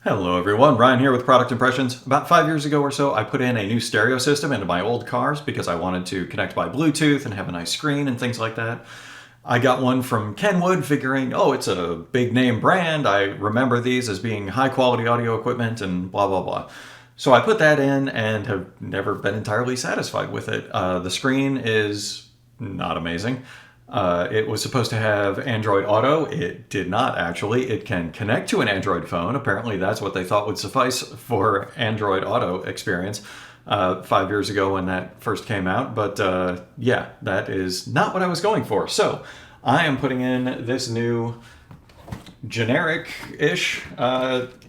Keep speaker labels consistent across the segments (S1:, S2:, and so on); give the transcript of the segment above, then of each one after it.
S1: Hello everyone, Ryan here with Product Impressions. About 5 years ago or so, I put in a new stereo system into my old cars because I wanted to connect by Bluetooth and have a nice screen and things like that. I got one from Kenwood figuring, oh, it's a big name brand. I remember these as being high quality audio equipment and blah, blah, blah. So I put that in and have never been entirely satisfied with it. The screen is not amazing. It was supposed to have Android Auto. It did not actually. It can connect to an Android phone. Apparently, that's what they thought would suffice for Android Auto experience 5 years ago when that first came out. But yeah, that is not what I was going for. So I am putting in this new generic-ish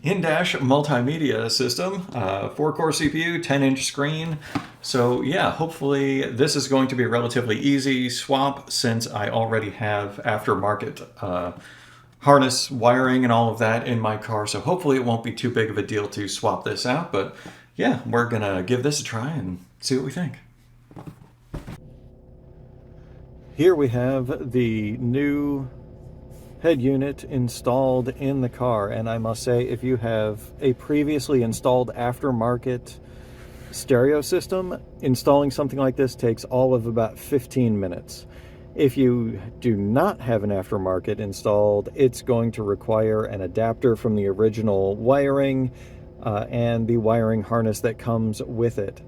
S1: in-dash multimedia system, 4-core CPU, 10-inch screen. So yeah, hopefully this is going to be a relatively easy swap since I already have aftermarket harness wiring and all of that in my car. So hopefully it won't be too big of a deal to swap this out. But yeah, we're gonna give this a try and see what we think. Here we have the new head unit installed in the car, and I must say, if you have a previously installed aftermarket stereo system, installing something like this takes all of about 15 minutes. If you do not have an aftermarket installed, it's going to require an adapter from the original wiring and the wiring harness that comes with it.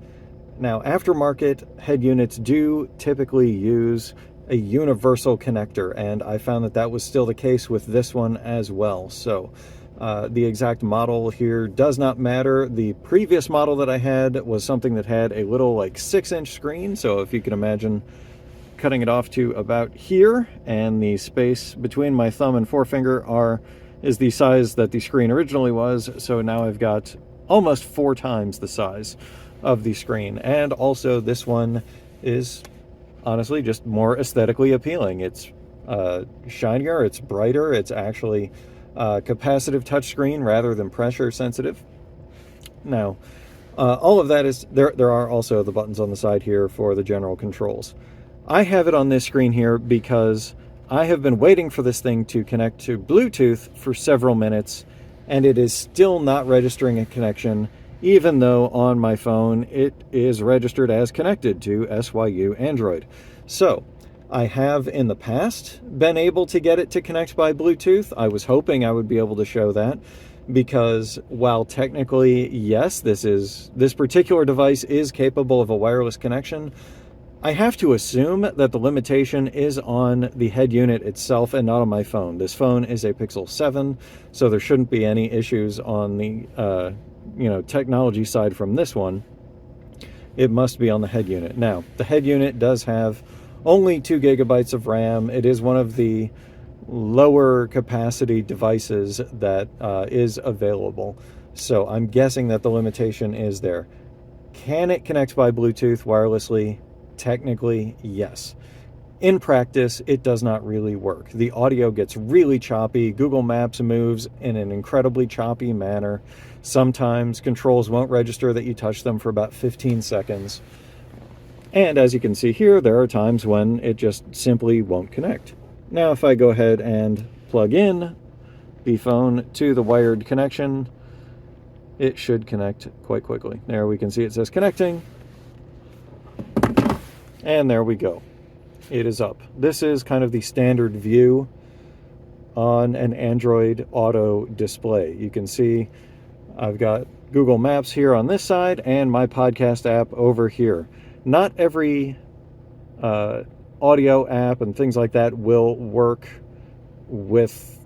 S1: Now, aftermarket head units do typically use a universal connector, and I found that that was still the case with this one as well. So the exact model here does not matter. The previous model that I had was something that had a little like 6-inch screen, so if you can imagine cutting it off to about here, and the space between my thumb and forefinger is the size that the screen originally was. So now I've got almost 4 times the size of the screen, and also this one is honestly just more aesthetically appealing. It's shinier, it's brighter, it's actually capacitive touchscreen rather than pressure sensitive. Now, all of that is, there are also the buttons on the side here for the general controls. I have it on this screen here because I have been waiting for this thing to connect to Bluetooth for several minutes, and it is still not registering a connection, even though on my phone it is registered as connected to SYU Android. So I have in the past been able to get it to connect by Bluetooth. I was hoping I would be able to show that, because while technically, yes, this particular device is capable of a wireless connection, I have to assume that the limitation is on the head unit itself and not on my phone. This phone is a Pixel 7, so there shouldn't be any issues on the technology side from this one. It must be on the head unit. Now, the head unit does have only 2 gigabytes of RAM. It is one of the lower capacity devices that is available. So I'm guessing that the limitation is there. Can it connect by Bluetooth wirelessly? Technically, yes. In practice, it does not really work. The audio gets really choppy. Google Maps moves in an incredibly choppy manner. Sometimes controls won't register that you touch them for about 15 seconds. And as you can see here, there are times when it just simply won't connect. Now, if I go ahead and plug in the phone to the wired connection, it should connect quite quickly. There we can see it says connecting. And there we go. It is up. This is kind of the standard view on an Android Auto display. You can see I've got Google Maps here on this side and my podcast app over here. Not every audio app and things like that will work with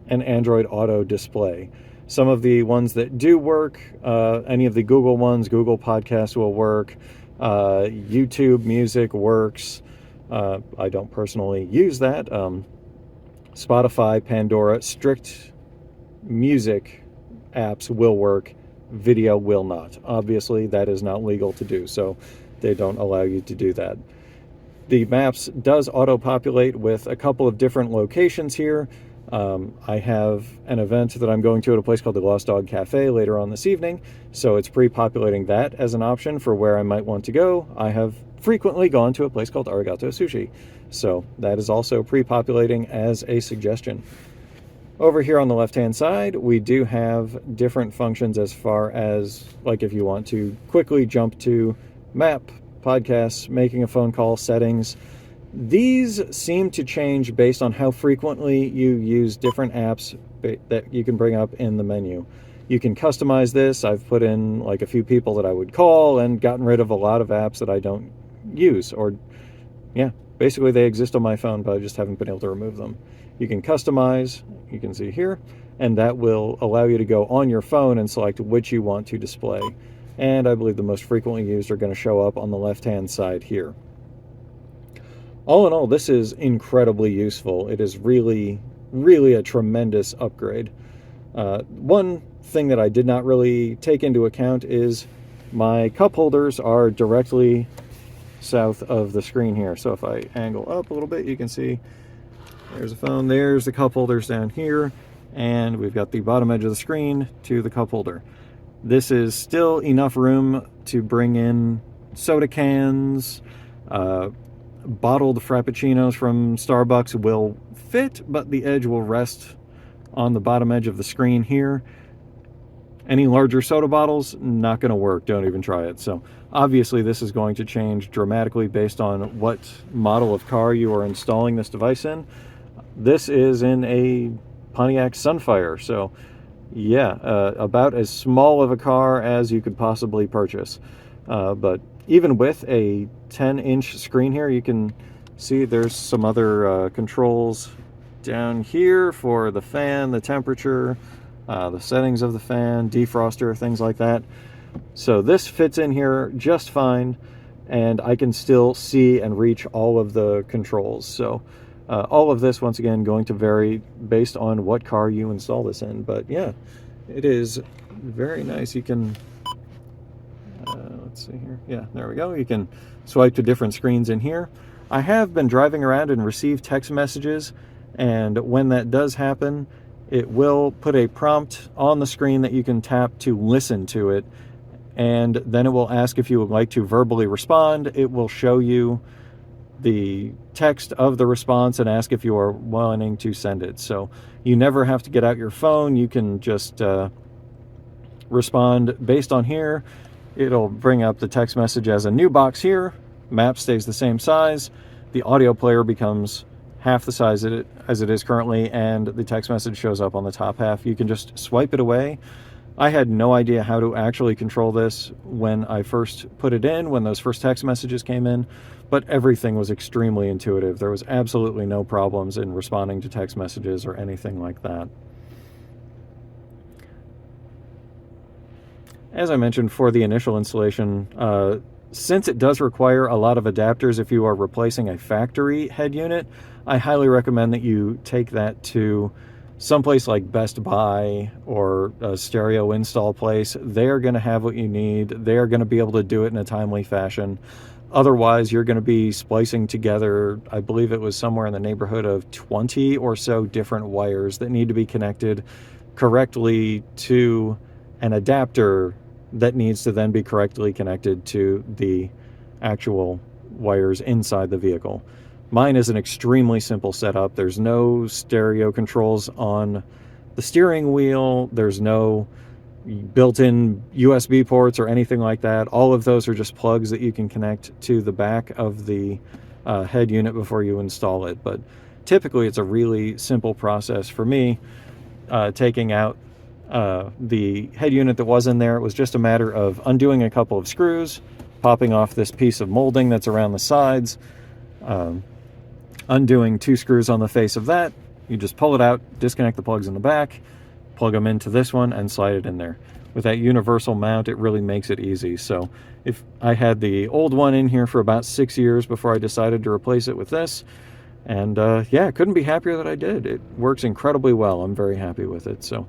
S1: an Android Auto display. Some of the ones that do work, any of the Google ones, Google Podcasts will work. YouTube Music works. I don't personally use that. Spotify, Pandora, strict music apps will work. Video will not. Obviously, that is not legal to do, so they don't allow you to do that. The Maps does auto-populate with a couple of different locations here. I have an event that I'm going to at a place called the Lost Dog Cafe later on this evening, so it's pre-populating that as an option for where I might want to go. I have frequently gone to a place called Arigato Sushi, so that is also pre-populating as a suggestion. Over here on the left-hand side, we do have different functions as far as, like, if you want to quickly jump to map, podcasts, making a phone call, settings. These seem to change based on how frequently you use different apps that you can bring up in the menu. You can customize this. I've put in like a few people that I would call and gotten rid of a lot of apps that I don't use, or yeah, basically they exist on my phone, but I just haven't been able to remove them. You can customize, you can see here, and that will allow you to go on your phone and select which you want to display. And I believe the most frequently used are going to show up on the left-hand side here. All in all, this is incredibly useful. It is really, really a tremendous upgrade. One thing that I did not really take into account is my cup holders are directly south of the screen here. So if I angle up a little bit, you can see there's a phone, there's the cup holders down here, and we've got the bottom edge of the screen to the cup holder. This is still enough room to bring in soda cans, bottled frappuccinos from Starbucks will fit, but the edge will rest on the bottom edge of the screen here. Any larger soda bottles, not going to work. Don't even try it. So obviously this is going to change dramatically based on what model of car you are installing this device in. This is in a Pontiac Sunfire, so yeah, about as small of a car as you could possibly purchase. But even with a 10-inch screen here, you can see there's some other controls down here for the fan, the temperature, the settings of the fan, defroster, things like that. So this fits in here just fine, and I can still see and reach all of the controls. So all of this, once again, going to vary based on what car you install this in. But yeah, it is very nice. You can, let's see here. Yeah, there we go. You can swipe to different screens in here. I have been driving around and received text messages, and when that does happen, it will put a prompt on the screen that you can tap to listen to it, and then it will ask if you would like to verbally respond. It will show you the text of the response and ask if you are wanting to send it. So you never have to get out your phone. You can just respond based on here. It'll bring up the text message as a new box here. Map stays the same size. The audio player becomes half the size as it is currently, and the text message shows up on the top half. You can just swipe it away. I had no idea how to actually control this when I first put it in, when those first text messages came in, but everything was extremely intuitive. There was absolutely no problems in responding to text messages or anything like that. As I mentioned, for the initial installation, since it does require a lot of adapters if you are replacing a factory head unit, I highly recommend that you take that to someplace like Best Buy or a stereo install place. They're going to have what you need. They're going to be able to do it in a timely fashion. Otherwise, you're going to be splicing together, I believe it was somewhere in the neighborhood of 20 or so different wires that need to be connected correctly to an adapter that needs to then be correctly connected to the actual wires inside the vehicle. Mine is an extremely simple setup. There's no stereo controls on the steering wheel. There's no built-in USB ports or anything like that. All of those are just plugs that you can connect to the back of the head unit before you install it. But typically it's a really simple process for me. Taking out the head unit that was in there, it was just a matter of undoing a couple of screws, popping off this piece of molding that's around the sides, undoing 2 screws on the face of that. You just pull it out, disconnect the plugs in the back, plug them into this one, and slide it in there. With that universal mount, it really makes it easy. So if I had the old one in here for about 6 years before I decided to replace it with this, and yeah, couldn't be happier that I did. It works incredibly well. I'm very happy with it. So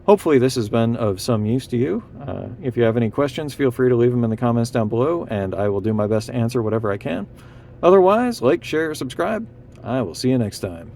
S1: hopefully this has been of some use to you. If you have any questions, feel free to leave them in the comments down below, and I will do my best to answer whatever I can. Otherwise, like, share, subscribe. I will see you next time.